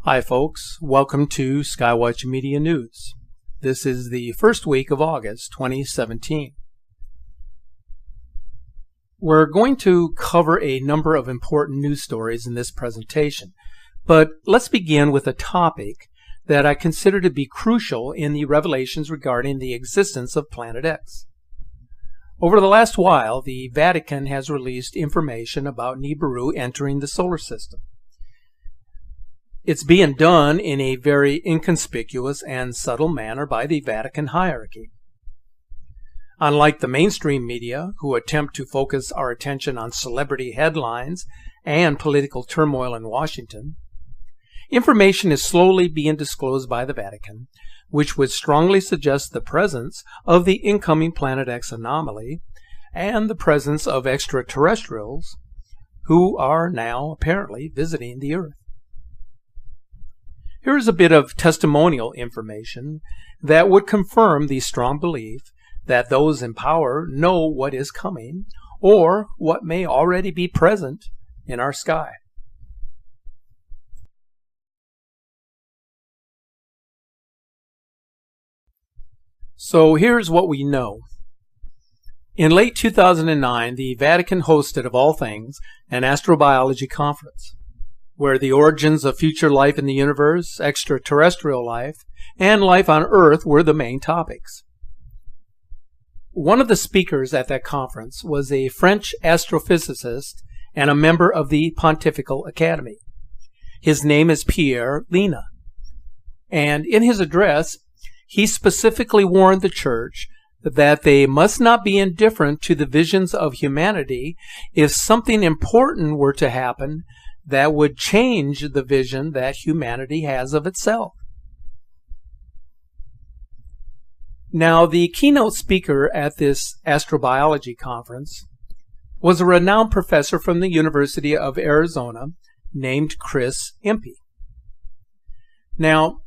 Hi folks, welcome to Skywatch Media News. This is the first week of August 2017. We're going to cover a number of important news stories in this presentation, but let's begin with a topic that I consider to be crucial in the revelations regarding the existence of Planet X. Over the last while, the Vatican has released information about Nibiru entering the solar system. It's being done in a very inconspicuous and subtle manner by the Vatican hierarchy. Unlike the mainstream media, who attempt to focus our attention on celebrity headlines and political turmoil in Washington, information is slowly being disclosed by the Vatican, which would strongly suggest the presence of the incoming Planet X anomaly and the presence of extraterrestrials who are now apparently visiting the Earth. Here is a bit of testimonial information that would confirm the strong belief that those in power know what is coming or what may already be present in our sky. So here's what we know. In late 2009, the Vatican hosted, of all things, an astrobiology conference, where the origins of future life in the universe, extraterrestrial life, and life on Earth were the main topics. One of the speakers at that conference was a French astrophysicist and a member of the Pontifical Academy. His name is Pierre Lina, and in his address, he specifically warned the Church that they must not be indifferent to the visions of humanity if something important were to happen that would change the vision that humanity has of itself. Now, the keynote speaker at this astrobiology conference was a renowned professor from the University of Arizona named Chris Impey. Now,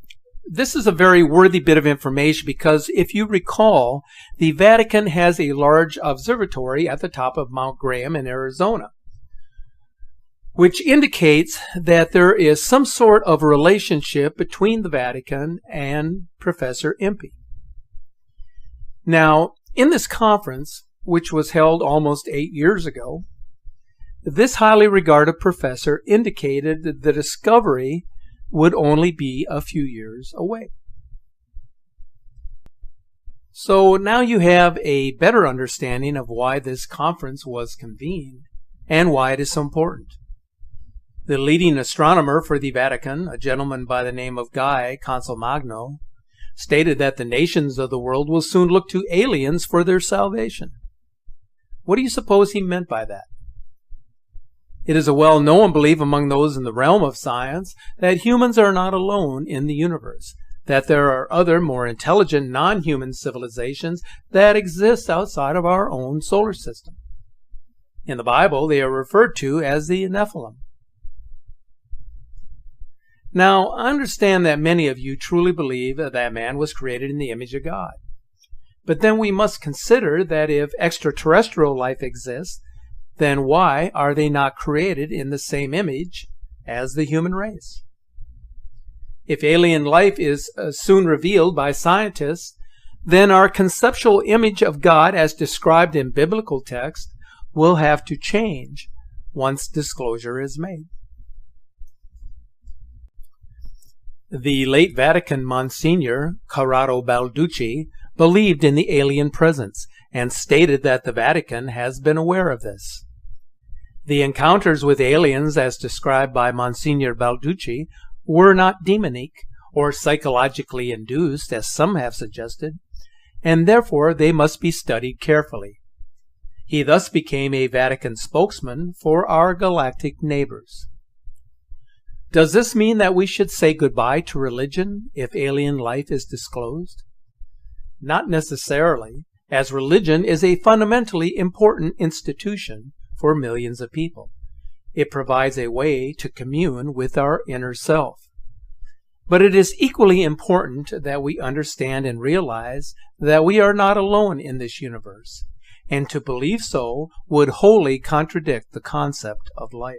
this is a very worthy bit of information because, if you recall, the Vatican has a large observatory at the top of Mount Graham in Arizona, which indicates that there is some sort of relationship between the Vatican and Professor Impey. Now, in this conference, which was held almost 8 years ago, this highly regarded professor indicated that the discovery would only be a few years away. So now you have a better understanding of why this conference was convened and why it is so important. The leading astronomer for the Vatican, a gentleman by the name of Guy Consolmagno, stated that the nations of the world will soon look to aliens for their salvation. What do you suppose he meant by that? It is a well-known belief among those in the realm of science that humans are not alone in the universe, that there are other more intelligent non-human civilizations that exist outside of our own solar system. In the Bible, they are referred to as the Nephilim. Now, I understand that many of you truly believe that man was created in the image of God. But then we must consider that if extraterrestrial life exists, then why are they not created in the same image as the human race? If alien life is soon revealed by scientists, then our conceptual image of God as described in biblical text will have to change once disclosure is made. The late Vatican Monsignor Corrado Balducci believed in the alien presence and stated that the Vatican has been aware of this. The encounters with aliens as described by Monsignor Balducci were not demonic or psychologically induced, as some have suggested, and therefore they must be studied carefully. He thus became a Vatican spokesman for our galactic neighbors. Does this mean that we should say goodbye to religion if alien life is disclosed? Not necessarily, as religion is a fundamentally important institution for millions of people. It provides a way to commune with our inner self. But it is equally important that we understand and realize that we are not alone in this universe, and to believe so would wholly contradict the concept of life.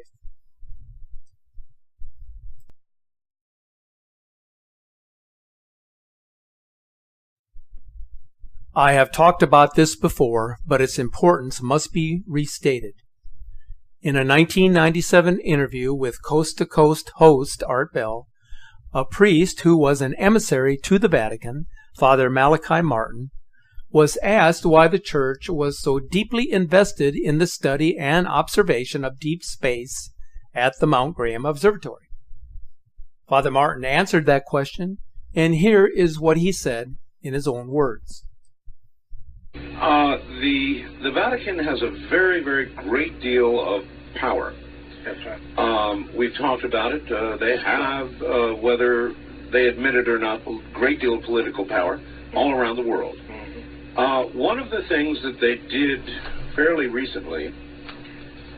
I have talked about this before, but its importance must be restated. In a 1997 interview with Coast to Coast host Art Bell, a priest who was an emissary to the Vatican, Father Malachi Martin, was asked why the Church was so deeply invested in the study and observation of deep space at the Mount Graham Observatory. Father Martin answered that question, and here is what he said in his own words. The Vatican has a very, very great deal of power. That's right. We've talked about it. They have, whether they admit it or not, a great deal of political power all around the world. One of the things that they did fairly recently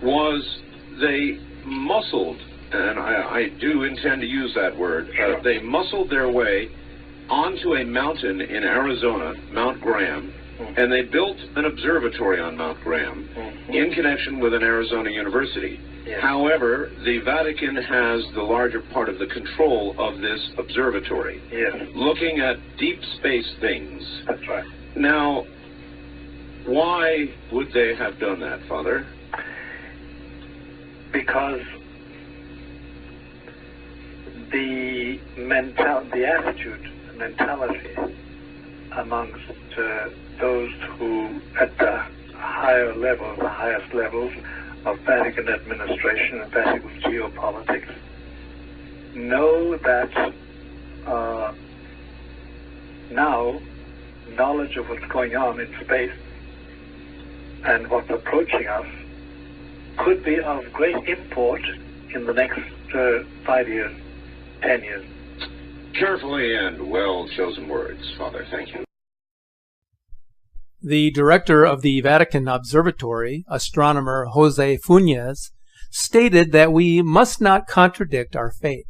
was they muscled, and I do intend to use that word, they muscled their way onto a mountain in Arizona, Mount Graham, and they built an observatory on Mount Graham in connection with an Arizona university. Yes. However, the Vatican has the larger part of the control of this observatory, Yes. looking at deep space things. That's right. Now, why would they have done that, Father? Because the attitude, the mentality amongst those who at the higher levels, the highest levels of Vatican administration and Vatican geopolitics, know that now knowledge of what's going on in space and what's approaching us could be of great import in the next 5 years, 10 years. Carefully and well-chosen words, Father. Thank you. The director of the Vatican Observatory, astronomer Jose Funes, stated that we must not contradict our faith,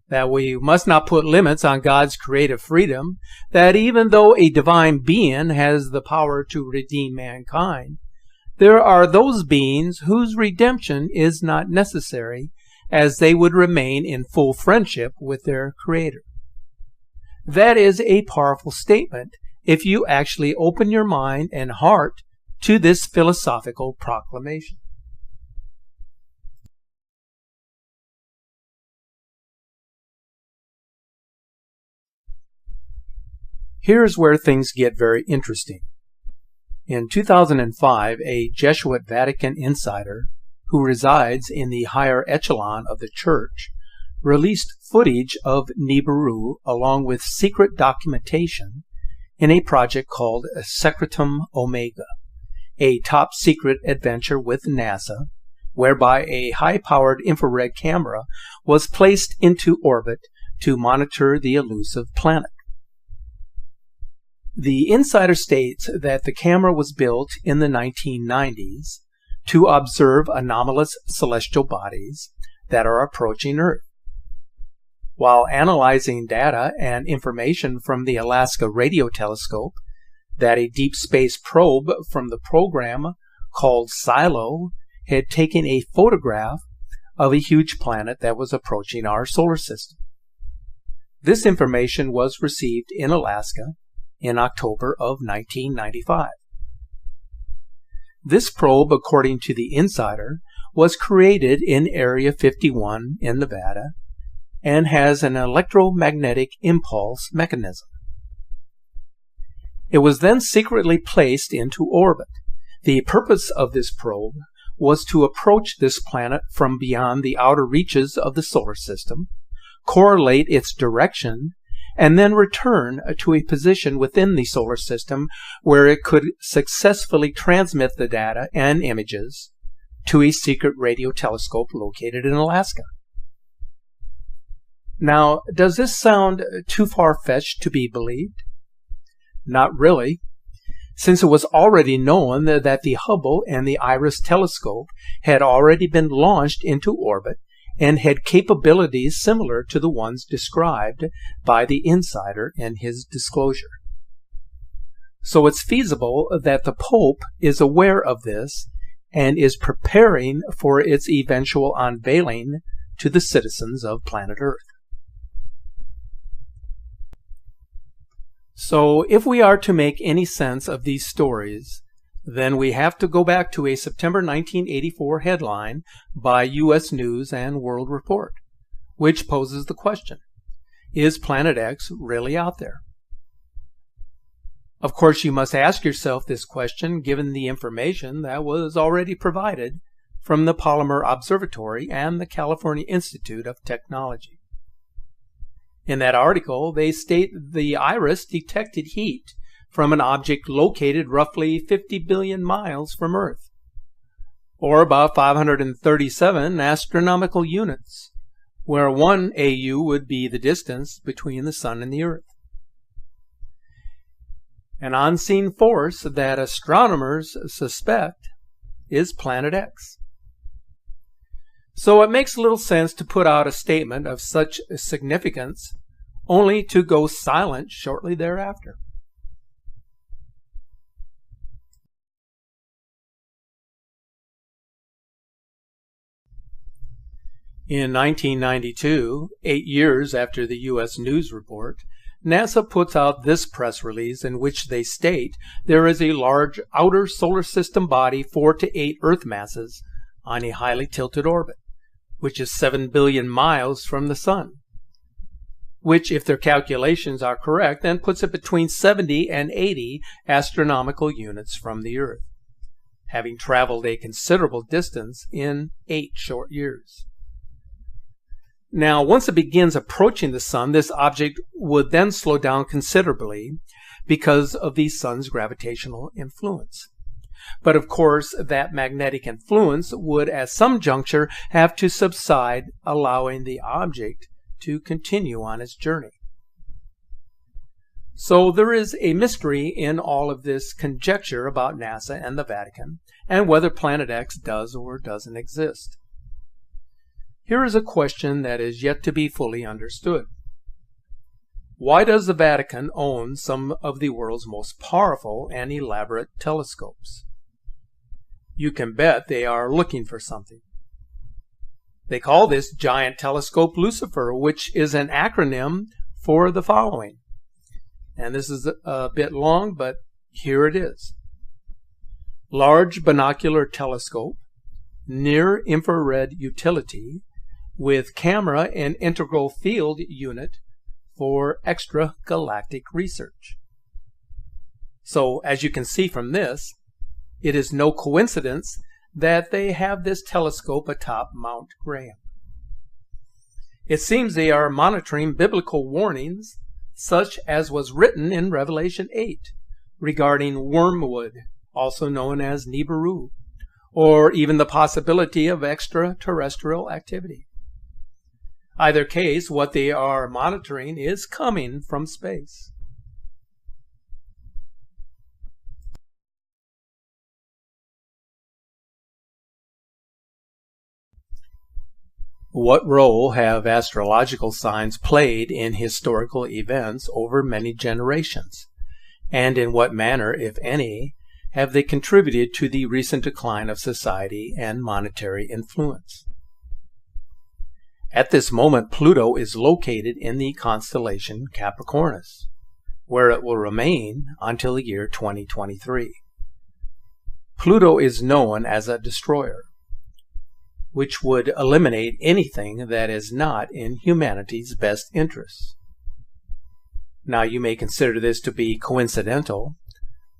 that we must not put limits on God's creative freedom, that even though a divine being has the power to redeem mankind, there are those beings whose redemption is not necessary, as they would remain in full friendship with their Creator. That is a powerful statement if you actually open your mind and heart to this philosophical proclamation. Here's where things get very interesting. In 2005, a Jesuit Vatican insider who resides in the higher echelon of the Church released footage of Nibiru along with secret documentation in a project called Secretum Omega, a top-secret adventure with NASA, whereby a high-powered infrared camera was placed into orbit to monitor the elusive planet. The insider states that the camera was built in the 1990s to observe anomalous celestial bodies that are approaching Earth. While analyzing data and information from the Alaska Radio Telescope, that a deep space probe from the program called SILO had taken a photograph of a huge planet that was approaching our solar system. This information was received in Alaska in October of 1995. This probe, according to the insider, was created in Area 51 in Nevada and has an electromagnetic impulse mechanism. It was then secretly placed into orbit. The purpose of this probe was to approach this planet from beyond the outer reaches of the solar system, correlate its direction, and then return to a position within the solar system where it could successfully transmit the data and images to a secret radio telescope located in Alaska. Now, does this sound too far-fetched to be believed? Not really, since it was already known that the Hubble and the IRIS telescope had already been launched into orbit and had capabilities similar to the ones described by the insider in his disclosure. So it's feasible that the Pope is aware of this and is preparing for its eventual unveiling to the citizens of planet Earth. So if we are to make any sense of these stories, then we have to go back to a September 1984 headline by U.S. News and World Report, which poses the question, is Planet X really out there? Of course, you must ask yourself this question given the information that was already provided from the Polymer Observatory and the California Institute of Technology. In that article, they state the IRIS detected heat from an object located roughly 50 billion miles from Earth, or about 537 astronomical units, where 1 AU would be the distance between the Sun and the Earth. An unseen force that astronomers suspect is Planet X. So it makes little sense to put out a statement of such significance only to go silent shortly thereafter. In 1992, 8 years after the U.S. News report, NASA puts out this press release in which they state there is a large outer solar system body 4 to 8 Earth masses on a highly tilted orbit, which is 7 billion miles from the Sun, which, if their calculations are correct, then puts it between 70 and 80 astronomical units from the Earth, having traveled a considerable distance in 8 short years. Now, once it begins approaching the Sun, this object would then slow down considerably because of the Sun's gravitational influence. But of course, that magnetic influence would at some juncture have to subside, allowing the object to continue on its journey. So there is a mystery in all of this conjecture about NASA and the Vatican, and whether Planet X does or doesn't exist. Here is a question that is yet to be fully understood. Why does the Vatican own some of the world's most powerful and elaborate telescopes? You can bet they are looking for something. They call this giant telescope Lucifer, which is an acronym for the following. And this is a bit long, but here it is. Large Binocular Telescope, Near Infrared Utility, with Camera and Integral Field Unit for Extragalactic Research. So, as you can see from this, it is no coincidence that they have this telescope atop Mount Graham. It seems they are monitoring biblical warnings, such as was written in Revelation 8, regarding wormwood, also known as Nibiru, or even the possibility of extraterrestrial activity. Either case, what they are monitoring is coming from space. What role have astrological signs played in historical events over many generations? And in what manner, if any, have they contributed to the recent decline of society and monetary influence? At this moment, Pluto is located in the constellation Capricornus, where it will remain until the year 2023. Pluto is known as a destroyer, which would eliminate anything that is not in humanity's best interests. Now, you may consider this to be coincidental,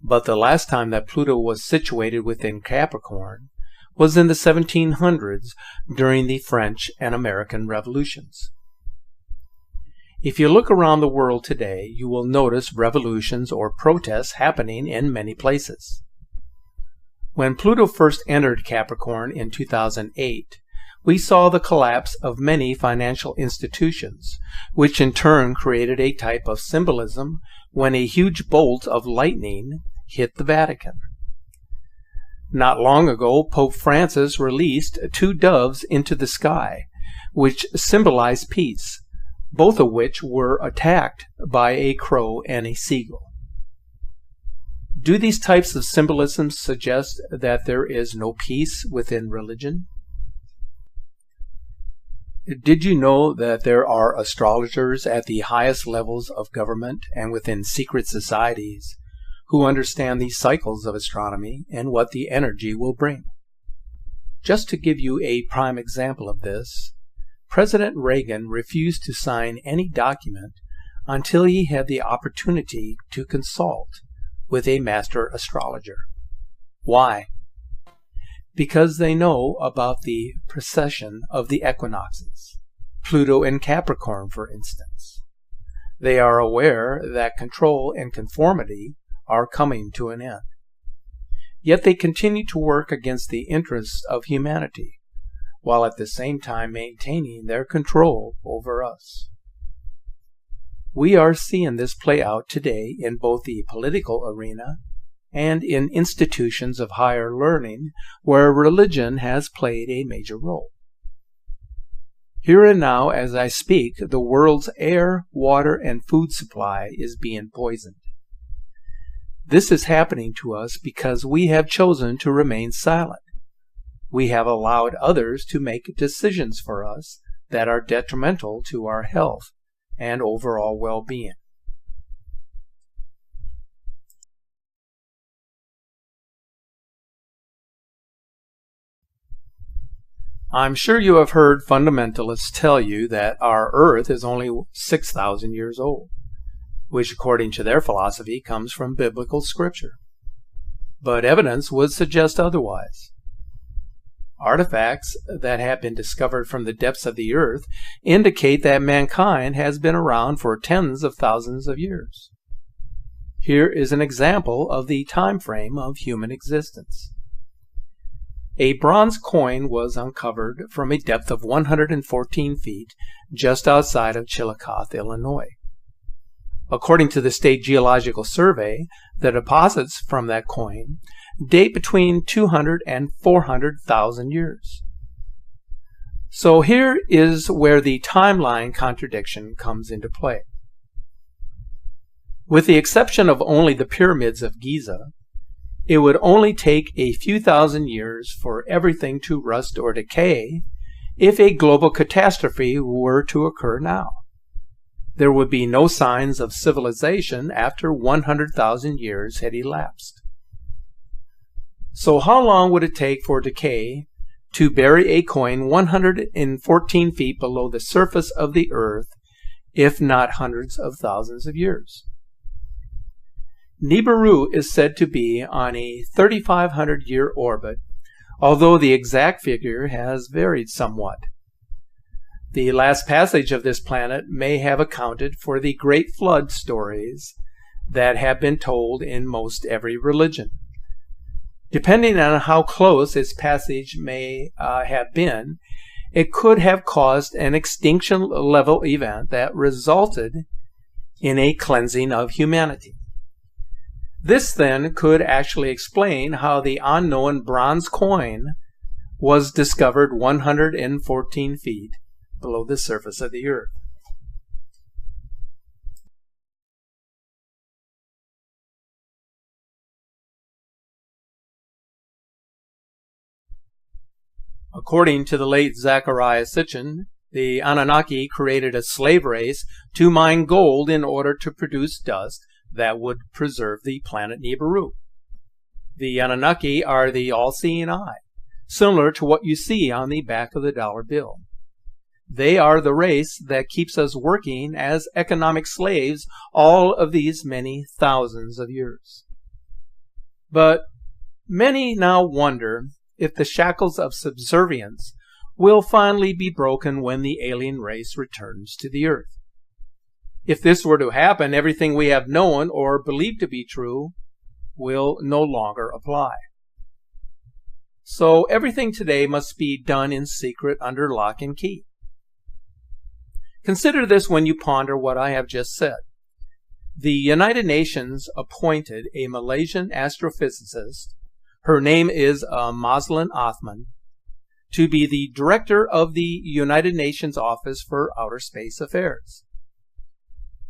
but the last time that Pluto was situated within Capricorn was in the 1700s during the French and American Revolutions. If you look around the world today, you will notice revolutions or protests happening in many places. When Pluto first entered Capricorn in 2008, we saw the collapse of many financial institutions, which in turn created a type of symbolism when a huge bolt of lightning hit the Vatican. Not long ago, Pope Francis released 2 doves into the sky, which symbolize peace, both of which were attacked by a crow and a seagull. Do these types of symbolisms suggest that there is no peace within religion? Did you know that there are astrologers at the highest levels of government and within secret societies who understand the cycles of astronomy and what the energy will bring? Just to give you a prime example of this, President Reagan refused to sign any document until he had the opportunity to consult with a master astrologer. Why? Because they know about the precession of the equinoxes, Pluto in Capricorn, for instance. They are aware that control and conformity are coming to an end. Yet they continue to work against the interests of humanity, while at the same time maintaining their control over us. We are seeing this play out today in both the political arena and in institutions of higher learning where religion has played a major role. Here and now, as I speak, the world's air, water, and food supply is being poisoned. This is happening to us because we have chosen to remain silent. We have allowed others to make decisions for us that are detrimental to our health and overall well-being. I'm sure you have heard fundamentalists tell you that our Earth is only 6,000 years old, which according to their philosophy comes from biblical scripture. But evidence would suggest otherwise. Artifacts that have been discovered from the depths of the Earth indicate that mankind has been around for tens of thousands of years. Here is an example of the time frame of human existence. A bronze coin was uncovered from a depth of 114 feet just outside of Chillicothe, Illinois. According to the State Geological Survey, the deposits from that coin date between 200 and 400,000 years. So here is where the timeline contradiction comes into play. With the exception of only the pyramids of Giza, it would only take a few thousand years for everything to rust or decay if a global catastrophe were to occur now. There would be no signs of civilization after 100,000 years had elapsed. So how long would it take for decay to bury a coin 114 feet below the surface of the Earth, if not hundreds of thousands of years? Nibiru is said to be on a 3,500-year orbit, although the exact figure has varied somewhat. The last passage of this planet may have accounted for the great flood stories that have been told in most every religion. Depending on how close its passage may have been, it could have caused an extinction-level event that resulted in a cleansing of humanity. This then could actually explain how the unknown bronze coin was discovered 114 feet below the surface of the Earth. According to the late Zecharia Sitchin, the Anunnaki created a slave race to mine gold in order to produce dust that would preserve the planet Nibiru. The Anunnaki are the all-seeing eye, similar to what you see on the back of the dollar bill. They are the race that keeps us working as economic slaves all of these many thousands of years. But many now wonder if the shackles of subservience will finally be broken when the alien race returns to the Earth. If this were to happen, everything we have known or believed to be true will no longer apply. So everything today must be done in secret under lock and key. Consider this when you ponder what I have just said. The United Nations appointed a Malaysian astrophysicist, her name is Maslin Othman, to be the director of the United Nations Office for Outer Space Affairs.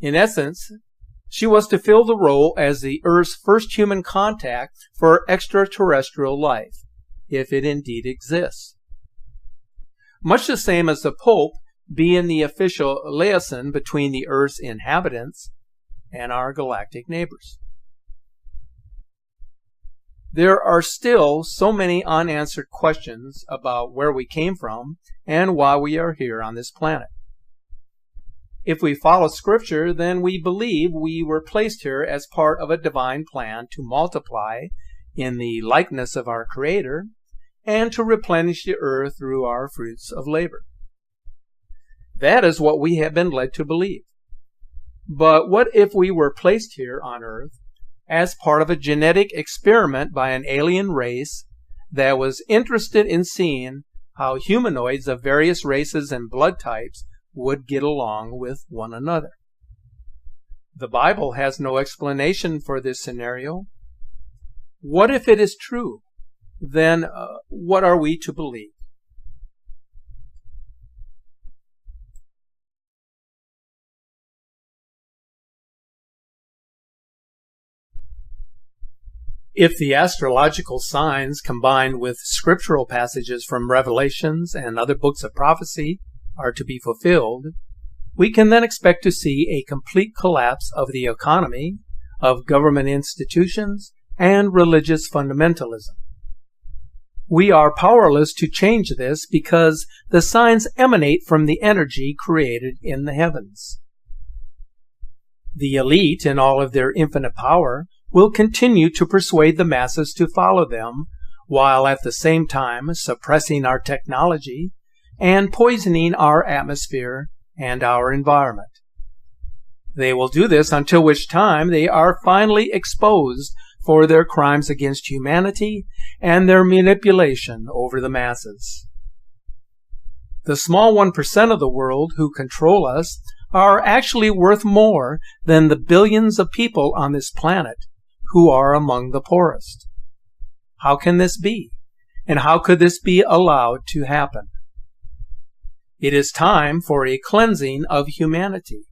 In essence, she was to fill the role as the Earth's first human contact for extraterrestrial life, if it indeed exists. much the same as the Pope being the official liaison between the Earth's inhabitants and our galactic neighbors. There are still so many unanswered questions about where we came from and why we are here on this planet. If we follow Scripture, then we believe we were placed here as part of a divine plan to multiply in the likeness of our Creator and to replenish the earth through our fruits of labor. That is what we have been led to believe. But what if we were placed here on earth as part of a genetic experiment by an alien race that was interested in seeing how humanoids of various races and blood types would get along with one another? The Bible has no explanation for this scenario. What if it is true? Then what are we to believe? If the astrological signs combined with scriptural passages from Revelations and other books of prophecy are to be fulfilled, we can then expect to see a complete collapse of the economy, of government institutions, and religious fundamentalism. We are powerless to change this because the signs emanate from the energy created in the heavens. The elite, in all of their infinite power, will continue to persuade the masses to follow them, while at the same time suppressing our technology and poisoning our atmosphere and our environment. They will do this until which time they are finally exposed for their crimes against humanity and their manipulation over the masses. The small 1% of the world who control us are actually worth more than the billions of people on this planet who are among the poorest. How can this be? And how could this be allowed to happen? It is time for a cleansing of humanity,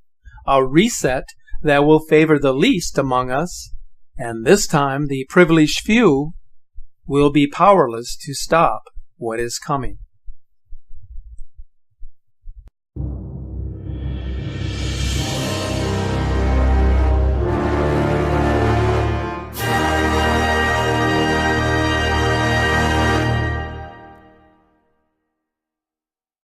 a reset that will favor the least among us, and this time the privileged few will be powerless to stop what is coming.